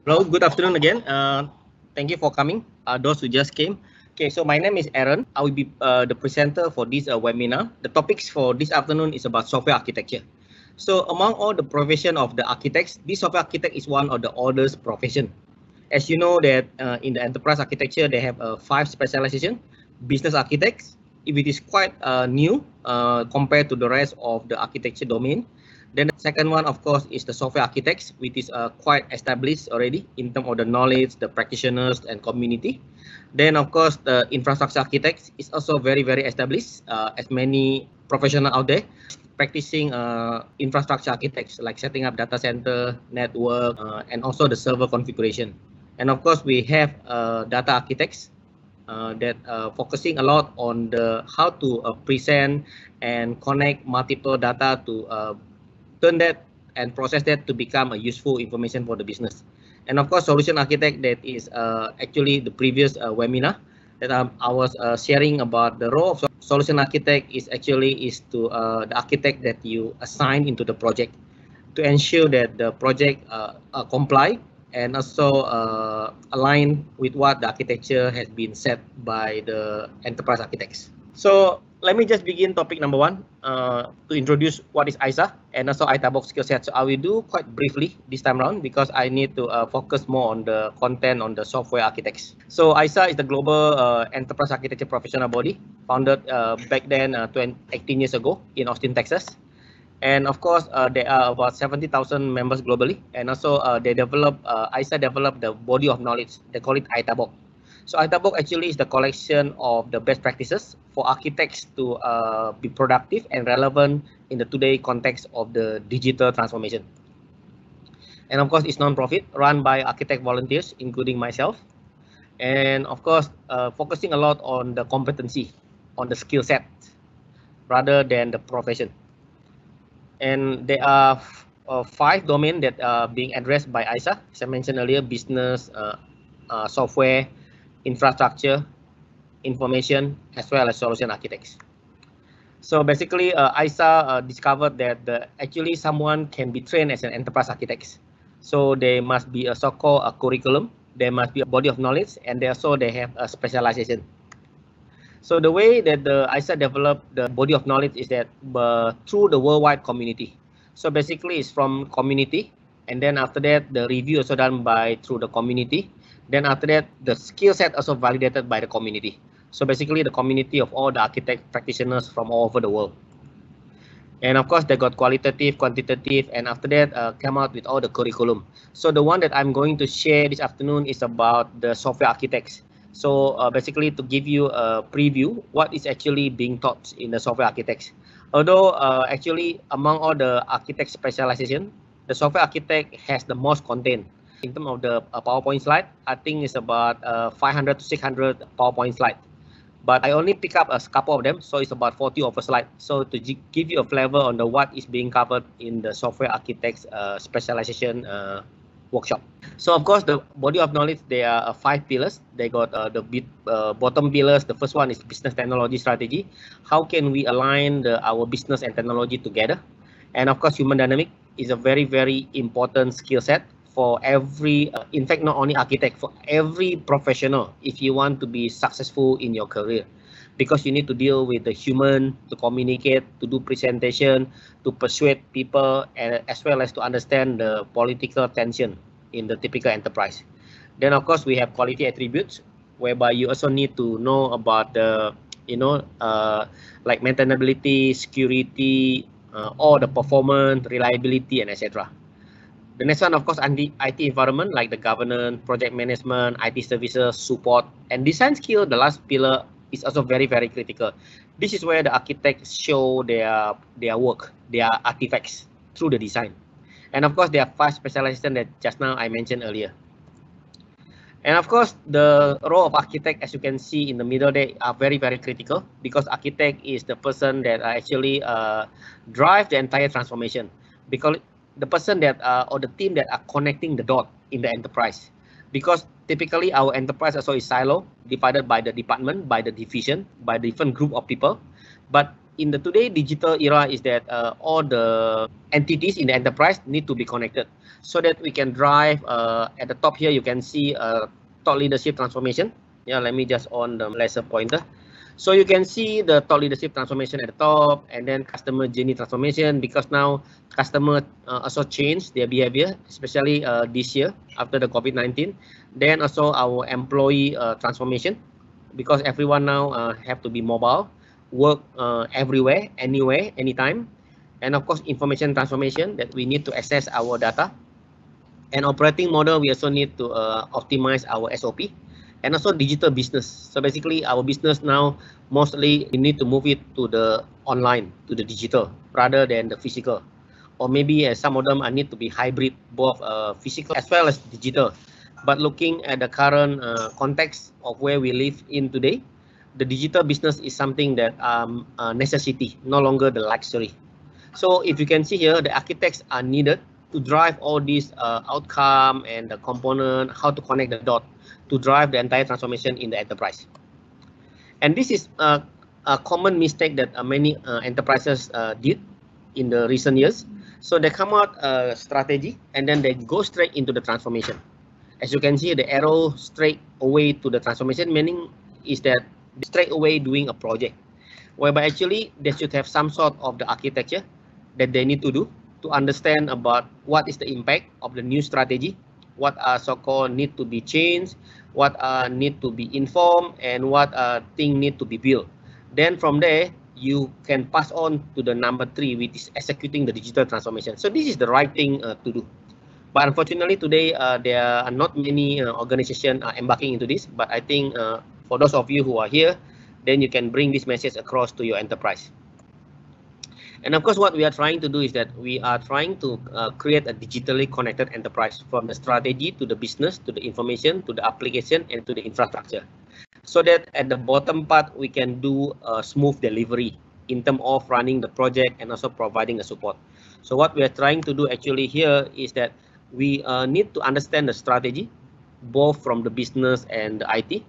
Hello, good afternoon again. Thank you for coming. Those who just came. Okay, so my name is Aaron. I will be the presenter for this webinar. The topics for this afternoon is about software architecture. So among all the profession of the architects, this software architect is one of the oldest profession. As you know that in the enterprise architecture, they have 5 specialization. Business architects, if it is quite new compared to the rest of the architecture domain. Then the second one, of course, is the software architects, which is quite established already in terms of the knowledge, the practitioners, and community. Then, of course, the infrastructure architects is also very, very established, as many professionals out there practicing infrastructure architects, like setting up data center, network, and also the server configuration. And of course, we have data architects that focusing a lot on the how to present and connect multiple data to turn that and process that to become a useful information for the business. And of course, solution architect, that is actually the previous webinar that I was sharing about the role of solution architect is actually to the architect that you assign into the project to ensure that the project comply and also align with what the architecture has been set by the enterprise architects. So let me just begin topic number one to introduce what is ISA and also ITABOK skill set. So I will do quite briefly this time around because I need to focus more on the content on the software architects. So ISA is the global enterprise architecture professional body founded back then 18 years ago in Austin, Texas. And of course, there are about 70,000 members globally. And also ISA developed the body of knowledge. They call it ITABOK. So ITABOK actually is the collection of the best practices for architects to be productive and relevant in the today context of the digital transformation. And of course, it's non-profit, run by architect volunteers, including myself. And of course, focusing a lot on the competency, on the skill set, rather than the profession. And there are 5 domains that are being addressed by ISA, as I mentioned earlier: business, software, infrastructure, information, as well as solution architects. So basically, ISA discovered that actually someone can be trained as an enterprise architect. So there must be a so-called curriculum, there must be a body of knowledge, and also they have a specialization. So the way that the ISA developed the body of knowledge is that through the worldwide community. So basically, it's from community, and then after that, the review also done by through the community. Then after that, the skill set also validated by the community. So basically, the community of all the architect practitioners from all over the world. And of course, they got qualitative, quantitative, and after that, come out with all the curriculum. So the one that I'm going to share this afternoon is about the software architects. So basically, to give you a preview, what is actually being taught in the software architects. Although actually, among all the architect specialization, the software architect has the most content. In terms of the PowerPoint slide, I think it's about 500 to 600 PowerPoint slide. But I only pick up a couple of them, so it's about 40 of a slide. So to give you a flavor on the what is being covered in the software architects specialization workshop. So of course, the body of knowledge, there are 5 pillars. They got the bottom pillars. The first one is business technology strategy. How can we align our business and technology together? And of course, human dynamic is a very, very important skill set for every, in fact, not only architect, for every professional, if you want to be successful in your career. Because you need to deal with the human, to communicate, to do presentation, to persuade people, and as well as to understand the political tension in the typical enterprise. Then, of course, we have quality attributes, whereby you also need to know about the, like maintainability, security, or the performance, reliability, and etc. The next one, of course, IT environment like the governance, project management, IT services, support, and design skill. The last pillar is also very, very critical. This is where the architects show their work, their artifacts through the design. And of course, there are 5 specializations that just now I mentioned earlier. And of course, the role of architect, as you can see in the middle there, are very, very critical because architect is the person that actually drive the entire transformation. Because the person that or the team that are connecting the dot in the enterprise. Because typically our enterprise also is silo, divided by the department, by the division, by different group of people. But in the today digital era is that all the entities in the enterprise need to be connected so that we can drive at the top here you can see thought leadership transformation. Yeah, let me just on the laser pointer. So you can see the thought leadership transformation at the top, and then customer journey transformation, because now customer also change their behavior, especially this year after the COVID-19. Then also our employee transformation, because everyone now have to be mobile, work everywhere, anywhere, anytime. And of course, information transformation, that we need to access our data. And operating model, we also need to optimize our SOP. And also digital business. So basically our business now, mostly we need to move it to the online, to the digital, rather than the physical. Or maybe some of them need to be hybrid, both physical as well as digital. But looking at the current context of where we live in today, the digital business is something that a necessity, no longer the luxury. So if you can see here, the architects are needed to drive all these outcome and the component, how to connect the dot to drive the entire transformation in the enterprise. And this is a common mistake that many enterprises did in the recent years. So they come out a strategy and then they go straight into the transformation. As you can see, the arrow straight away to the transformation, meaning is that straight away doing a project, whereby actually they should have some sort of the architecture that they need to do to understand about what is the impact of the new strategy, what are so-called need to be changed, what need to be informed, and what thing need to be built. Then from there, you can pass on to the number 3, which is executing the digital transformation. So this is the right thing to do. But unfortunately today, there are not many organizations embarking into this. But I think for those of you who are here, then you can bring this message across to your enterprise. And of course, what we are trying to do is that we are trying to create a digitally connected enterprise, from the strategy to the business, to the information, to the application, and to the infrastructure. So that at the bottom part, we can do a smooth delivery in terms of running the project and also providing the support. So what we are trying to do actually here is that we need to understand the strategy, both from the business and the IT.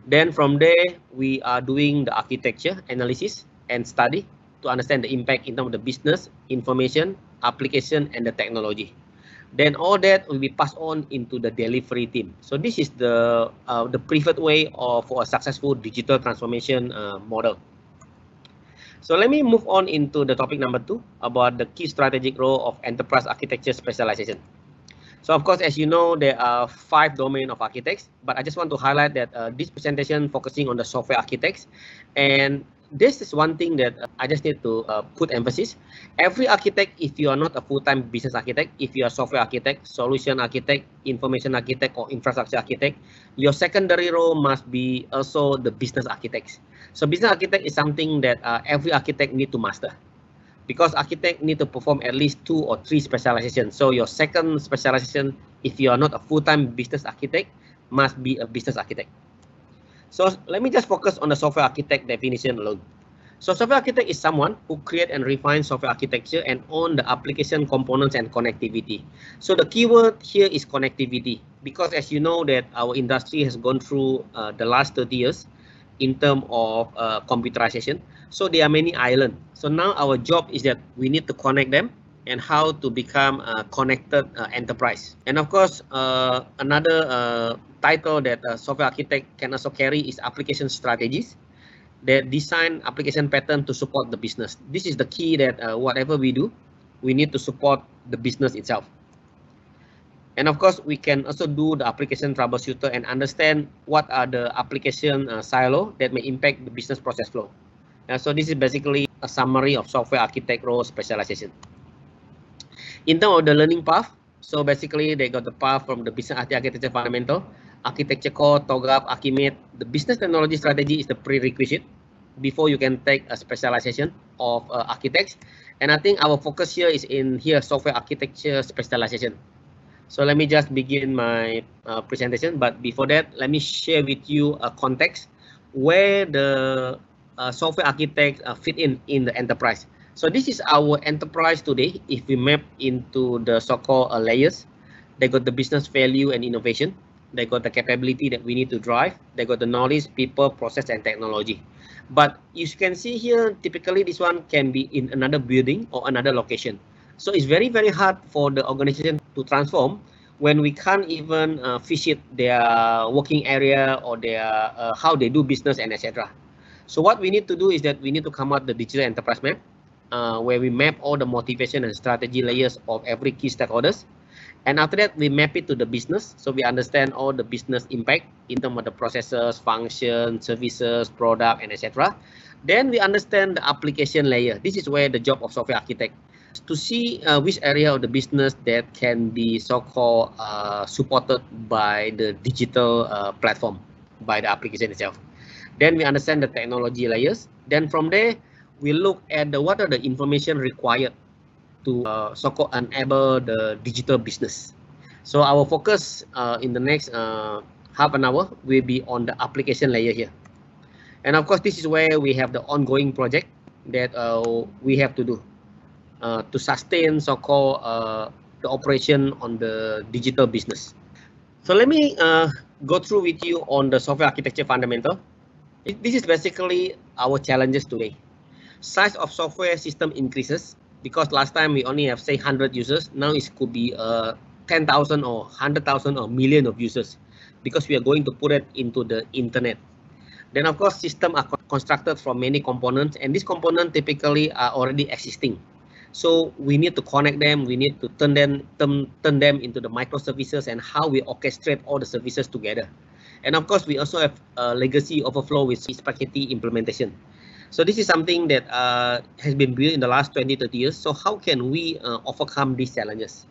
Then from there, we are doing the architecture analysis and study to understand the impact in terms of the business, information, application, and the technology. Then all that will be passed on into the delivery team. So this is the preferred way for a successful digital transformation model. So let me move on into the topic number 2 about the key strategic role of enterprise architecture specialization. So of course, as you know, there are 5 domains of architects, but I just want to highlight that this presentation focusing on the software architects. And this is one thing that I just need to put emphasis. Every architect, if you are not a full-time business architect, if you are software architect, solution architect, information architect, or infrastructure architect, your secondary role must be also the business architects. So business architect is something that every architect need to master, because architect need to perform at least 2 or 3 specializations. So your second specialization, if you are not a full-time business architect, must be a business architect. So let me just focus on the software architect definition alone. So software architect is someone who create and refine software architecture and own the application components and connectivity. So the keyword here is connectivity, because as you know that our industry has gone through the last 30 years in terms of computerization. So there are many islands. So now our job is that we need to connect them and how to become a connected enterprise. And of course, another title that a software architect can also carry is application strategies, that design application pattern to support the business. This is the key, that whatever we do, we need to support the business itself. And of course, we can also do the application troubleshooter and understand what are the application silo that may impact the business process flow. So this is basically a summary of software architect role specialization. In terms of the learning path, so basically they got the path from the business architecture fundamental, architecture core, TOGAF, Archimate. The business technology strategy is the prerequisite before you can take a specialization of architects. And I think our focus here is in software architecture specialization. So let me just begin my presentation. But before that, let me share with you a context where the software architect fit in the enterprise. So this is our enterprise today. If we map into the so-called layers, they got the business value and innovation. They got the capability that we need to drive. They got the knowledge, people, process, and technology. But you can see here, typically this one can be in another building or another location. So it's very, very hard for the organization to transform when we can't even visit their working area or their how they do business and etc. So what we need to do is that we need to come up the digital enterprise map, where we map all the motivation and strategy layers of every key stakeholders. And after that, we map it to the business. So we understand all the business impact in terms of the processes, functions, services, product, and etc. Then we understand the application layer. This is where the job of software architect to see which area of the business that can be so-called supported by the digital platform, by the application itself. Then we understand the technology layers. Then from there, we look at what are the information required to so-called enable the digital business. So our focus in the next half an hour will be on the application layer here. And of course, this is where we have the ongoing project that we have to do to sustain so-called the operation on the digital business. So let me go through with you on the software architecture fundamental. This is basically our challenges today. Size of software system increases because last time we only have say 100 users. Now it could be 10,000 or 100,000 or million of users because we are going to put it into the internet. Then of course, systems are constructed from many components, and these components typically are already existing. So we need to connect them. We need to turn them into the microservices and how we orchestrate all the services together. And of course, we also have legacy overflow with spaghetti implementation. So this is something that has been built in the last 20-30 years. So how can we overcome these challenges?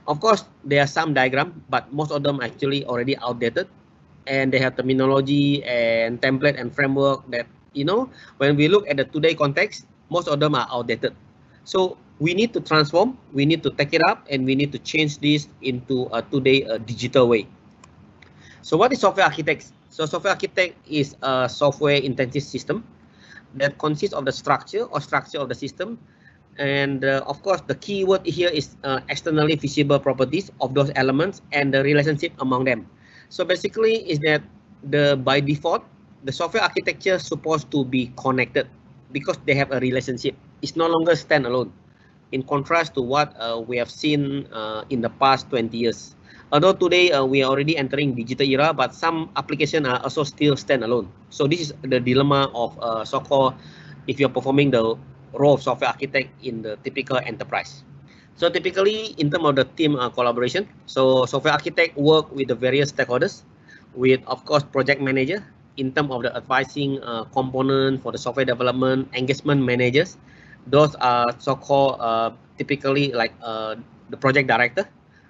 Of course, there are some diagrams, but most of them actually already outdated. And they have terminology and template and framework that, when we look at the today context, most of them are outdated. So we need to transform, we need to take it up, and we need to change this into a today digital way. So what is software architects? So software architect is a software intensive system that consists of the structure of the system. And of course, the key word here is externally visible properties of those elements and the relationship among them. So basically is that by default, the software architecture is supposed to be connected because they have a relationship. It's no longer standalone, in contrast to what we have seen in the past 20 years. Although today we are already entering digital era, but some applications are also still standalone. So this is the dilemma of so-called if you're performing the role of software architect in the typical enterprise. So typically in terms of the team collaboration, so software architect work with the various stakeholders, with of course project manager in terms of the advising component for the software development, engagement managers. Those are so-called typically like the project director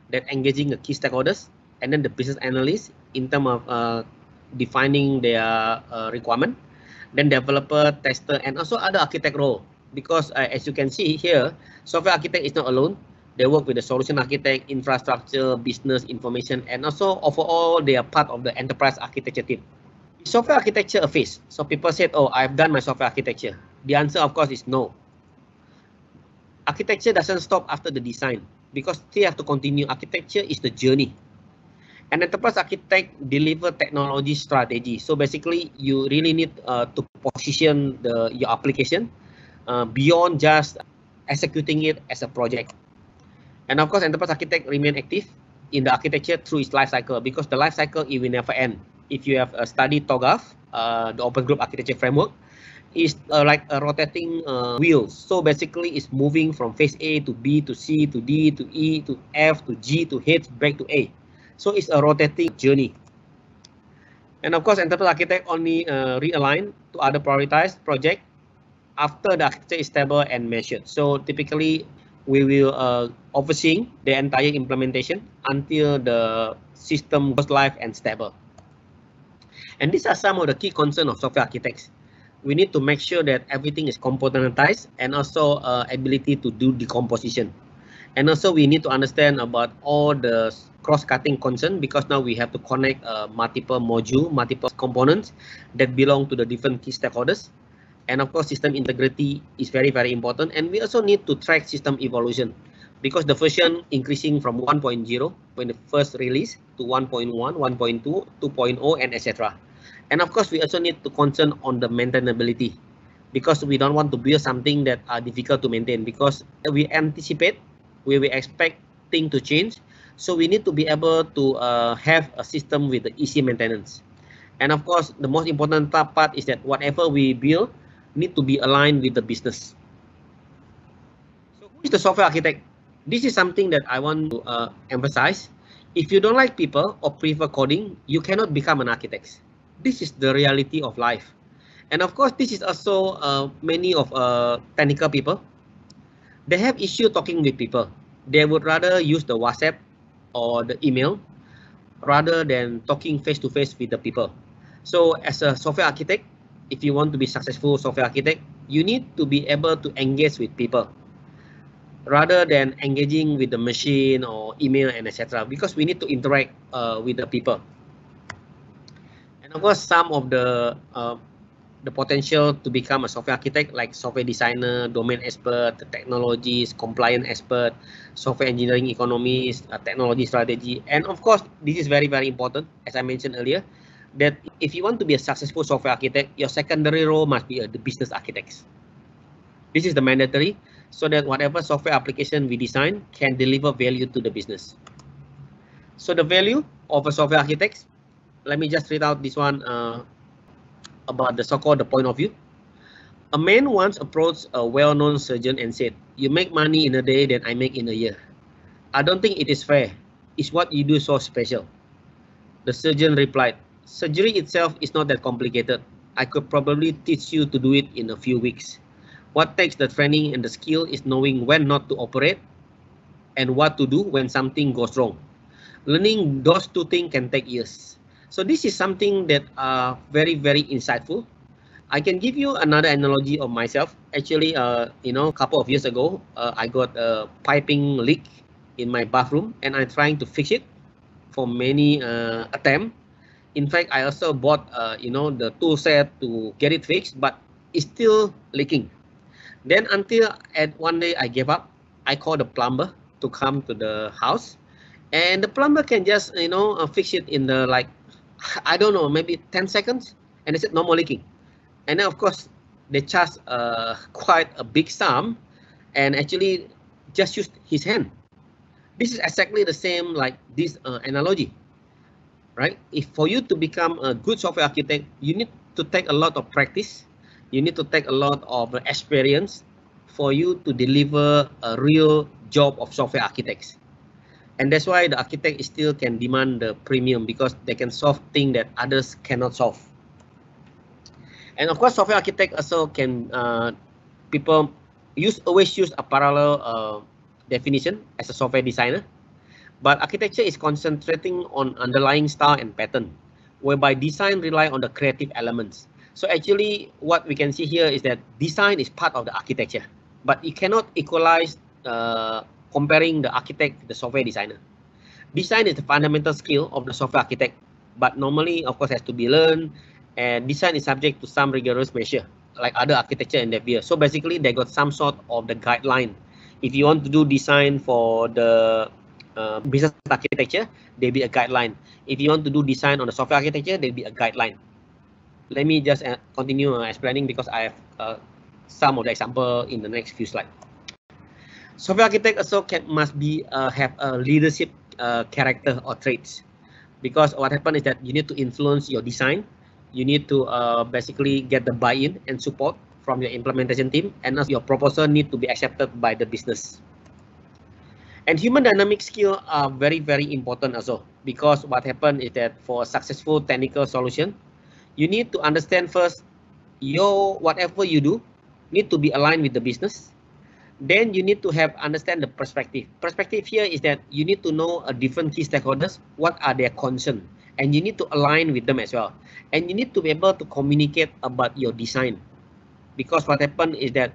that engaging the key stakeholders, and then the business analyst in terms of defining their requirement, then developer, tester, and also other architect role. Because as you can see here, software architect is not alone. They work with the solution architect, infrastructure, business information, and also overall they are part of the enterprise architecture team. Software architecture a phase. So people said, oh, I've done my software architecture. The answer of course is no. Architecture doesn't stop after the design, because still have to continue. Architecture is the journey. An enterprise architect deliver technology strategy. So basically, you really need to position your application beyond just executing it as a project. And of course, enterprise architect remain active in the architecture through its life cycle, because the life cycle it will never end. If you have studied TOGAF, the Open Group Architecture Framework, is like a rotating wheel. So basically it's moving from phase A to B to C to D to E to F to G to H back to A. So it's a rotating journey. And of course, enterprise architect only realign to other prioritized project after the architecture is stable and measured. So typically we will overseeing the entire implementation until the system goes live and stable. And these are some of the key concerns of software architects. We need to make sure that everything is componentized, and also ability to do decomposition. And also we need to understand about all the cross-cutting concern, because now we have to connect multiple modules, multiple components that belong to the different key stakeholders. And of course, system integrity is very, very important. And we also need to track system evolution, because the version increasing from 1.0 when the first release to 1.1, 1.2, 2.0, and etc. And of course, we also need to concern on the maintainability, because we don't want to build something that are difficult to maintain, because we anticipate, we expect things to change. So we need to be able to have a system with the easy maintenance. And of course, the most important part is that whatever we build need to be aligned with the business. So who is the software architect? This is something that I want to emphasize. If you don't like people or prefer coding, you cannot become an architect. This is the reality of life. And of course, this is also many of technical people. They have issue talking with people. They would rather use the WhatsApp or the email rather than talking face to face with the people. So as a software architect, if you want to be successful software architect, you need to be able to engage with people rather than engaging with the machine or email and etc. Because we need to interact with the people. And of course, some of the potential to become a software architect, like software designer, domain expert, technologies, compliance expert, software engineering economist, technology strategy. And of course, this is very, very important, as I mentioned earlier, that if you want to be a successful software architect, your secondary role must be the business architects. This is the mandatory, so that whatever software application we design can deliver value to the business. So the value of a software architect, let me just read out this one about the so-called the point of view. A man once approached a well-known surgeon and said, "You make money in a day than I make in a year. I don't think it is fair. Is what you do so special?" The surgeon replied, "Surgery itself is not that complicated. I could probably teach you to do it in a few weeks. What takes the training and the skill is knowing when not to operate and what to do when something goes wrong. Learning those two things can take years." So this is something that are very, very insightful. I can give you another analogy of myself. Actually, a couple of years ago, I got a piping leak in my bathroom, and I'm trying to fix it for many attempts. In fact, I also bought, the tool set to get it fixed, but it's still leaking. Then until at one day I gave up, I called the plumber to come to the house, and the plumber can just, fix it in the I don't know, maybe 10 seconds, and they said no more leaking. And then of course they charged quite a big sum, and actually just used his hand. This is exactly the same like this analogy, right? If for you to become a good software architect, you need to take a lot of practice. You need to take a lot of experience for you to deliver a real job of software architects. And that's why the architect still can demand the premium, because they can solve things that others cannot solve. And of course, software architect also can, people always use a parallel definition as a software designer. But architecture is concentrating on underlying style and pattern, whereby design rely on the creative elements. So actually, what we can see here is that design is part of the architecture, but you cannot equalize comparing the architect to the software designer. Design is the fundamental skill of the software architect, but normally, of course, has to be learned, and design is subject to some rigorous measure, like other architecture and endeavor. So basically, they got some sort of the guideline. If you want to do design for the business architecture, there'll be a guideline. If you want to do design on the software architecture, there'll be a guideline. Let me just continue explaining, because I have some of the example in the next few slides. Software architect also must be have a leadership character or traits, because what happens is that you need to influence your design. You need to basically get the buy-in and support from your implementation team, and your proposal need to be accepted by the business. And human dynamic skills are very, very important also, because what happens is that for a successful technical solution, you need to understand first whatever you do need to be aligned with the business. Then you need to understand the perspective. Perspective here is that you need to know different key stakeholders, what are their concerns, and you need to align with them as well. And you need to be able to communicate about your design, because what happens is that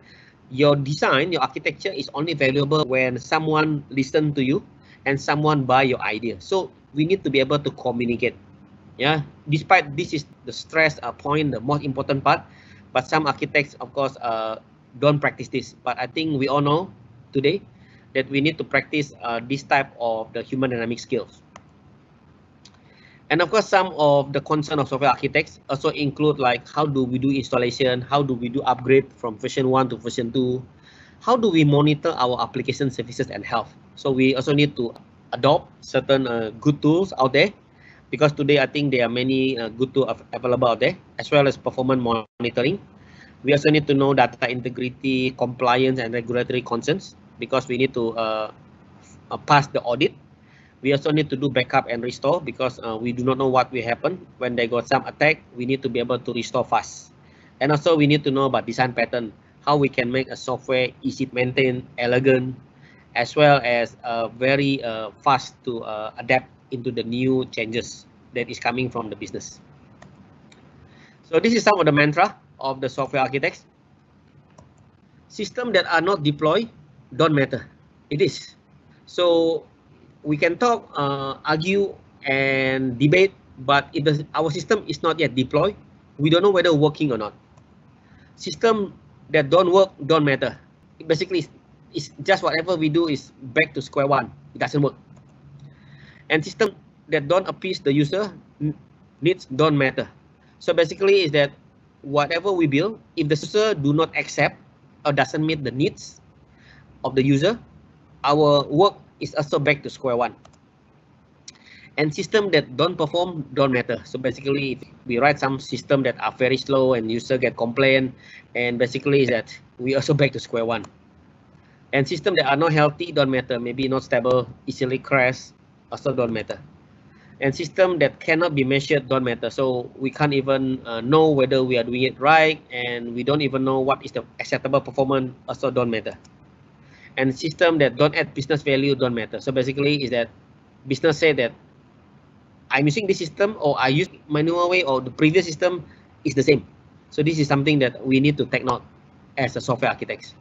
your design, your architecture is only valuable when someone listen to you and someone buy your idea. So we need to be able to communicate. Yeah, despite this is the stress point, the most important part, but some architects, of course, don't practice this. But I think we all know today that we need to practice this type of the human dynamic skills. And of course, some of the concern of software architects also include like how do we do installation, how do we do upgrade from version 1 to version 2, how do we monitor our application services and health. So we also need to adopt certain good tools out there, because today I think there are many good tools available out there, as well as performance monitoring. We also need to know data integrity, compliance, and regulatory concerns, because we need to pass the audit. We also need to do backup and restore, because we do not know what will happen when they got some attack. We need to be able to restore fast. And also we need to know about design pattern, how we can make a software easy to maintain, elegant, as well as very fast to adapt into the new changes that is coming from the business. So this is some of the mantra of the software architects. Systems that are not deployed don't matter. It is. So we can talk, argue, and debate, but if our system is not yet deployed, we don't know whether working or not. System that don't work don't matter. Basically, it's just whatever we do is back to square one. It doesn't work. And system that don't appease the user needs don't matter. So basically, is that whatever we build, if the user do not accept or doesn't meet the needs of the user, our work is also back to square one. And system that don't perform don't matter. So basically, if we write some system that are very slow and user get complaint, and basically is that we also back to square one. And system that are not healthy don't matter. Maybe not stable, easily crash, also don't matter. And system that cannot be measured don't matter. So we can't even know whether we are doing it right, and we don't even know what is the acceptable performance, also don't matter. And system that don't add business value don't matter. So basically is that business say that I'm using this system, or I use manual way, or the previous system is the same. So this is something that we need to take note as a software architects.